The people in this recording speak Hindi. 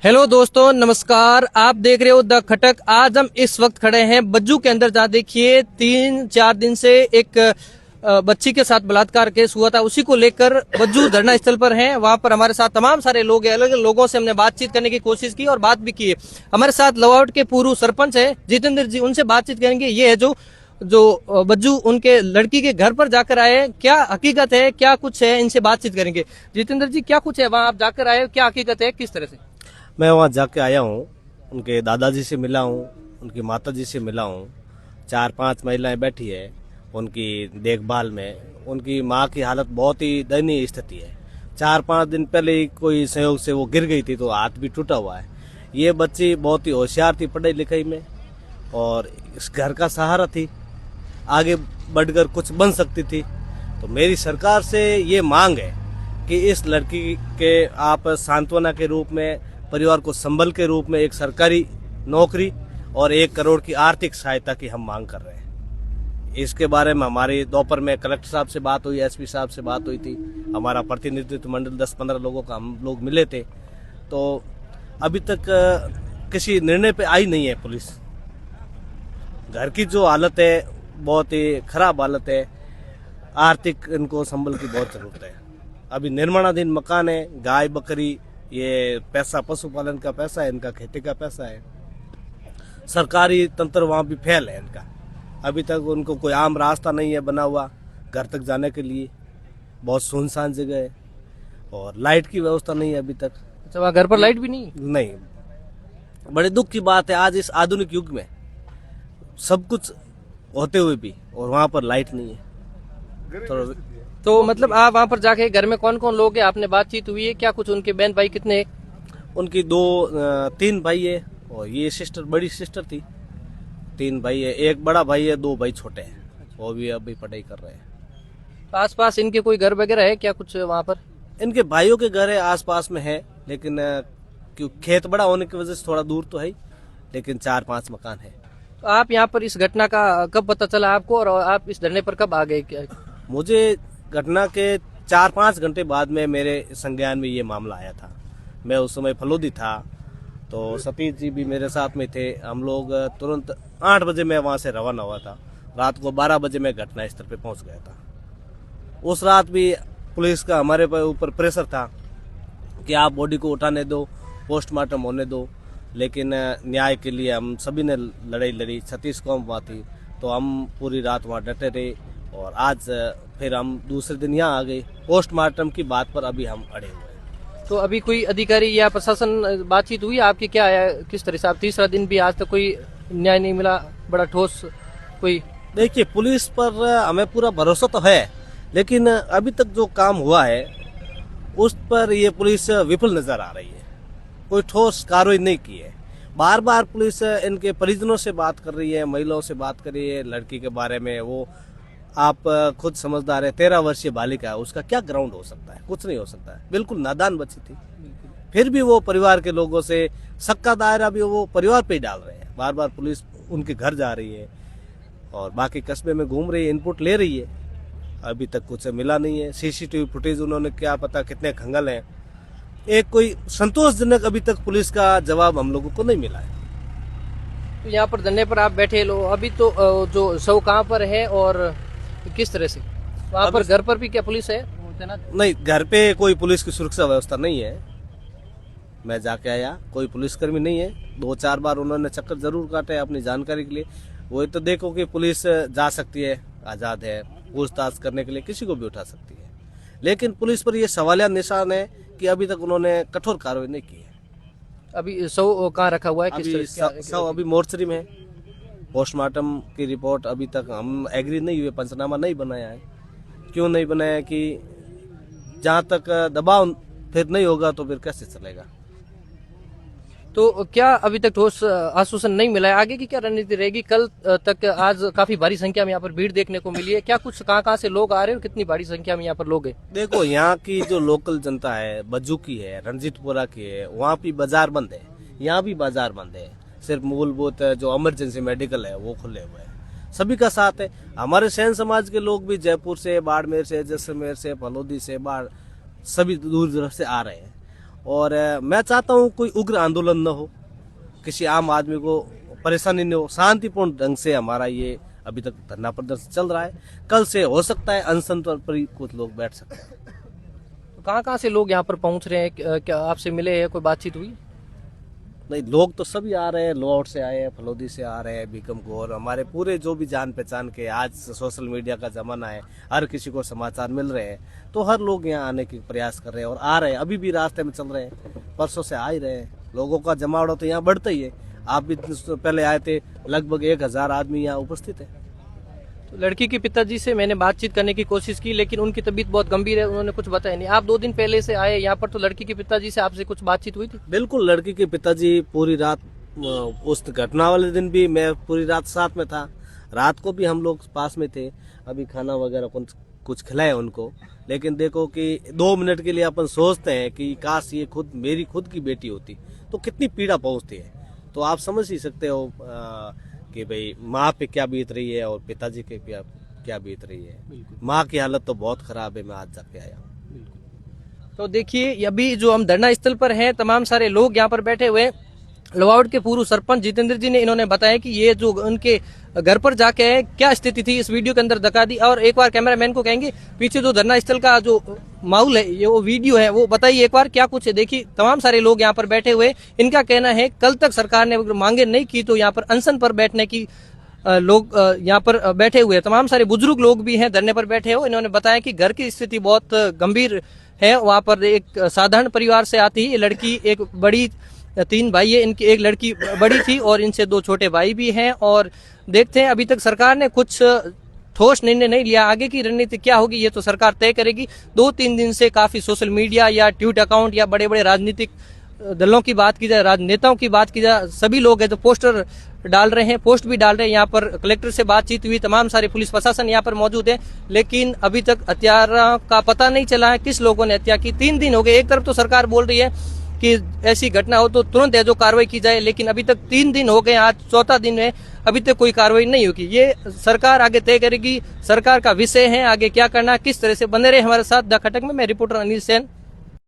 हेलो दोस्तों, नमस्कार। आप देख रहे हो द खटक। आज हम इस वक्त खड़े हैं बज्जू के अंदर, जहाँ देखिए 3-4 दिन से एक बच्ची के साथ बलात्कार केस हुआ था। उसी को लेकर बज्जू धरना स्थल पर हैं। वहां पर हमारे साथ तमाम सारे लोग हैं। अलग अलग लोगों से हमने बातचीत करने की कोशिश की और बात भी की है। हमारे साथ लवावट के पूर्व सरपंच है जितेंद्र जी, उनसे बातचीत करेंगे। ये है जो बज्जू उनके लड़की के घर पर जाकर आए, क्या हकीकत है, क्या कुछ है, इनसे बातचीत करेंगे। जितेंद्र जी, क्या कुछ है वहां आप जाकर आए, क्या हकीकत है, किस तरह से? मैं वहाँ जाके आया हूँ। उनके दादाजी से मिला हूँ, उनकी माताजी से मिला हूँ। 4-5 महिलाएं बैठी है उनकी देखभाल में। उनकी माँ की हालत बहुत ही दयनीय स्थिति है। 4-5 दिन पहले ही कोई संयोग से वो गिर गई थी तो हाथ भी टूटा हुआ है। ये बच्ची बहुत ही होशियार थी पढ़ाई लिखाई में और इस घर का सहारा थी, आगे बढ़कर कुछ बन सकती थी। तो मेरी सरकार से ये मांग है कि इस लड़की के आप सांत्वना के रूप में, परिवार को संबल के रूप में एक सरकारी नौकरी और 1 करोड़ की आर्थिक सहायता की हम मांग कर रहे हैं। इसके बारे में हमारी दोपहर में कलेक्टर साहब से बात हुई, एसपी साहब से बात हुई थी। हमारा प्रतिनिधित्व मंडल 10-15 लोगों का हम लोग मिले थे। तो अभी तक किसी निर्णय पे आई नहीं है पुलिस। घर की जो हालत है बहुत ही खराब हालत है। आर्थिक इनको संबल की बहुत जरूरत है। अभी निर्माणाधीन मकान है, गाय बकरी, ये पैसा पशुपालन का पैसा है, इनका खेती का पैसा है। सरकारी तंत्र वहाँ भी फेल है इनका। अभी तक उनको कोई आम रास्ता नहीं है बना हुआ घर तक जाने के लिए। बहुत सुनसान जगह है और लाइट की व्यवस्था नहीं है अभी तक। अच्छा, वहाँ घर पर लाइट भी नहीं? नहीं, बड़े दुख की बात है। आज इस आधुनिक युग में सब कुछ होते हुए भी और वहाँ पर लाइट नहीं है। तो मतलब आप वहाँ पर जाके घर में कौन कौन लोग हैं, आपने बातचीत हुई है क्या? कुछ उनके बहन भाई कितने हैं? उनकी 3 भाई है और ये सिस्टर, बड़ी सिस्टर थी। 3 भाई है, 1 बड़ा भाई है, 2 भाई छोटे हैं। वो भी अभी पढ़ाई कर रहे हैं। आस पास इनके कोई घर वगैरह है क्या कुछ वहाँ पर? इनके भाइयों के घर है आस पास में है, लेकिन क्यों खेत बड़ा होने की वजह से थोड़ा दूर तो है, लेकिन 4-5 मकान है। तो आप यहाँ पर इस घटना का कब पता चला आपको और आप इस धरने पर कब आ गए क्या? मुझे घटना के 4-5 घंटे बाद में मेरे संज्ञान में ये मामला आया था। मैं उस समय फलोदी था, तो सतीश जी भी मेरे साथ में थे। हम लोग तुरंत 8 बजे मैं वहाँ से रवाना हुआ था। रात को 12 बजे मैं घटना स्थल पे पहुँच गया था। उस रात भी पुलिस का हमारे ऊपर प्रेशर था कि आप बॉडी को उठाने दो, पोस्टमार्टम होने दो, लेकिन न्याय के लिए हम सभी ने लड़ाई लड़ी। सतीश कौम वहाँ थी तो हम पूरी रात वहाँ डटे रहे और आज फिर हम दूसरे दिन यहाँ आ गए। पोस्टमार्टम की बात पर अभी हम अड़े हुए हैं। तो अभी कोई अधिकारी या प्रशासन बातचीत हुई आपकी, क्या आया, किस तरह से? आप तीसरा दिन भी आज तक कोई न्याय नहीं मिला, बड़ा ठोस कोई? देखिए, पुलिस पर हमें पूरा भरोसा तो है, लेकिन अभी तक जो काम हुआ है उस पर ये पुलिस विफल नजर आ रही है। कोई ठोस कार्रवाई नहीं की है। बार बार पुलिस इनके परिजनों से बात कर रही है, महिलाओं से बात कर रही है लड़की के बारे में। वो आप खुद समझदार है, 13 वर्षीय बालिका है, उसका क्या ग्राउंड हो सकता है? कुछ नहीं हो सकता है। बिल्कुल नादान बच्ची थी। फिर भी वो परिवार के लोगों से शक का दायरा भी वो परिवार पे ही डाल रहे हैं। बार बार पुलिस उनके घर जा रही है और बाकी कस्बे में घूम रही है, इनपुट ले रही है। अभी तक कुछ मिला नहीं है। सीसीटीवी फुटेज उन्होंने क्या पता कितने खंगल हैं। एक कोई संतोषजनक अभी तक पुलिस का जवाब हम लोगों को नहीं मिला है। तो यहाँ पर धरने पर आप बैठे लो, अभी तो जो शव कहाँ पर है और किस तरह से? वहाँ पर घर पर भी क्या पुलिस है तैनात? नहीं, घर पे कोई पुलिस की सुरक्षा व्यवस्था नहीं है। मैं जाके आया, कोई पुलिसकर्मी नहीं है। 2-4 बार उन्होंने चक्कर जरूर काटे अपनी जानकारी के लिए। वही तो देखो कि पुलिस जा सकती है, आजाद है, पूछताछ करने के लिए किसी को भी उठा सकती है। लेकिन पुलिस पर यह सवालिया निशान है कि अभी तक उन्होंने कठोर कार्रवाई नहीं की है। अभी शव कहाँ रखा हुआ है, किस अभी तरह? सब अभी मोर्चरी में है। पोस्टमार्टम की रिपोर्ट अभी तक हम एग्री नहीं हुए, पंचनामा नहीं बनाया है। क्यों नहीं बनाया कि जहाँ तक दबाव फिर नहीं होगा तो फिर कैसे चलेगा। तो क्या अभी तक ठोस आश्वासन नहीं मिला है? आगे की क्या रणनीति रहेगी? कल तक आज काफी भारी संख्या में यहाँ पर भीड़ देखने को मिली है। क्या कुछ कहाँ से लोग आ रहे हैं और कितनी भारी संख्या में यहाँ पर लोग हैं? देखो, यहाँ की जो लोकल जनता है, बज्जू की है, रणजीतपुरा की है, वहाँ भी बाजार बंद है, यहाँ भी बाजार बंद है। सिर्फ मूलभूत जो इमरजेंसी मेडिकल है वो खुले हुए हैं। सभी का साथ है। हमारे सैन समाज के लोग भी जयपुर से, बाड़मेर से, जैसलमेर से, फलोदी से, सभी दूर दूर से आ रहे हैं और मैं चाहता हूँ कोई उग्र आंदोलन न हो, किसी आम आदमी को परेशानी न हो, शांतिपूर्ण ढंग से हमारा ये अभी तक धरना प्रदर्शन चल रहा है। कल से हो सकता है अनशन पर ही कुछ लोग बैठ सकते हैं। तो कहाँ से लोग यहाँ पर पहुंच रहे हैं, क्या आपसे मिले हैं, कोई बातचीत हुई? नहीं, लोग तो सभी आ रहे हैं, लोअर से आए हैं, फलोदी से आ रहे हैं, बीकम गौर, हमारे पूरे जो भी जान पहचान के, आज सोशल मीडिया का जमाना है, हर किसी को समाचार मिल रहे हैं, तो हर लोग यहाँ आने की प्रयास कर रहे हैं और आ रहे हैं। अभी भी रास्ते में चल रहे हैं, परसों से आ ही रहे हैं। लोगों का जमावड़ा तो यहाँ बढ़ता ही है। आप भी पहले आए थे, लगभग 1000 आदमी यहाँ उपस्थित है। तो लड़की के पिताजी से मैंने बातचीत करने की कोशिश की, लेकिन उनकी तबीयत बहुत गंभीर है, उन्होंने कुछ बताया नहीं। आप 2 दिन पहले से आए यहाँ पर, तो लड़की के पिताजी से आपसे कुछ बातचीत हुई थी? बिल्कुल, लड़की के पिताजी पूरी रात, उस घटना वाले दिन भी मैं पूरी रात साथ में था, रात को भी हम लोग पास में थे। अभी खाना वगैरह कुछ खिलाए उनको, लेकिन देखो कि 2 मिनट के लिए अपन सोचते हैं कि काश ये मेरी खुद की बेटी होती तो कितनी पीड़ा पहुंचती है। तो आप समझ ही सकते हो कि भाई माँ पे क्या बीत रही है और पिताजी के क्या बीत रही है। माँ की हालत तो बहुत खराब है, मैं आज जाके आया। तो देखिए, अभी जो हम धरना स्थल पर हैं, तमाम सारे लोग यहाँ पर बैठे हुए हैं। लोहावट के पूर्व सरपंच जितेंद्र जी ने इन्होंने बताया कि ये जो उनके घर पर जाके है, क्या स्थिति थी इस वीडियो के अंदर दिखा दी। और एक बार कैमरामैन को कहेंगे पीछे जो धरना स्थल का जो माहौल है, ये वो वीडियो है, वो बताइए एक बार क्या कुछ है। देखिए, तमाम सारे लोग यहाँ पर बैठे हुए, इनका कहना है कल तक सरकार ने मांगे नहीं की तो यहाँ पर अनशन पर बैठने की लोग यहाँ पर बैठे हुए। तमाम सारे बुजुर्ग लोग भी हैं धरने पर बैठे हो। इन्होंने बताया कि घर की स्थिति बहुत गंभीर है। वहाँ पर एक साधारण परिवार से आती है लड़की, एक बड़ी 3 भाई है, इनकी एक लड़की बड़ी थी और इनसे 2 छोटे भाई भी हैं। और देखते हैं, अभी तक सरकार ने कुछ ठोस निर्णय नहीं लिया। आगे की रणनीति क्या होगी ये तो सरकार तय करेगी। 2-3 दिन से काफी सोशल मीडिया या ट्वीट अकाउंट या बड़े बड़े राजनीतिक दलों की बात की जाए, राजनेताओं की बात की जाए, सभी लोग हैं तो पोस्टर डाल रहे हैं, पोस्ट भी डाल रहे हैं। यहाँ पर कलेक्टर से बातचीत हुई, तमाम सारे पुलिस प्रशासन यहाँ पर मौजूद है, लेकिन अभी तक हत्यारा का पता नहीं चला है किस लोगों ने हत्या की। 3 दिन हो गए। एक तरफ तो सरकार बोल रही है कि ऐसी घटना हो तो तुरंत है जो कार्रवाई की जाए, लेकिन अभी तक 3 दिन हो गए, आज 4था दिन है, अभी तक कोई कार्रवाई नहीं होगी। ये सरकार आगे तय करेगी, सरकार का विषय है आगे क्या करना, किस तरह से। बने रहे हमारे साथ द खटक में। मैं रिपोर्टर अनिल सेन।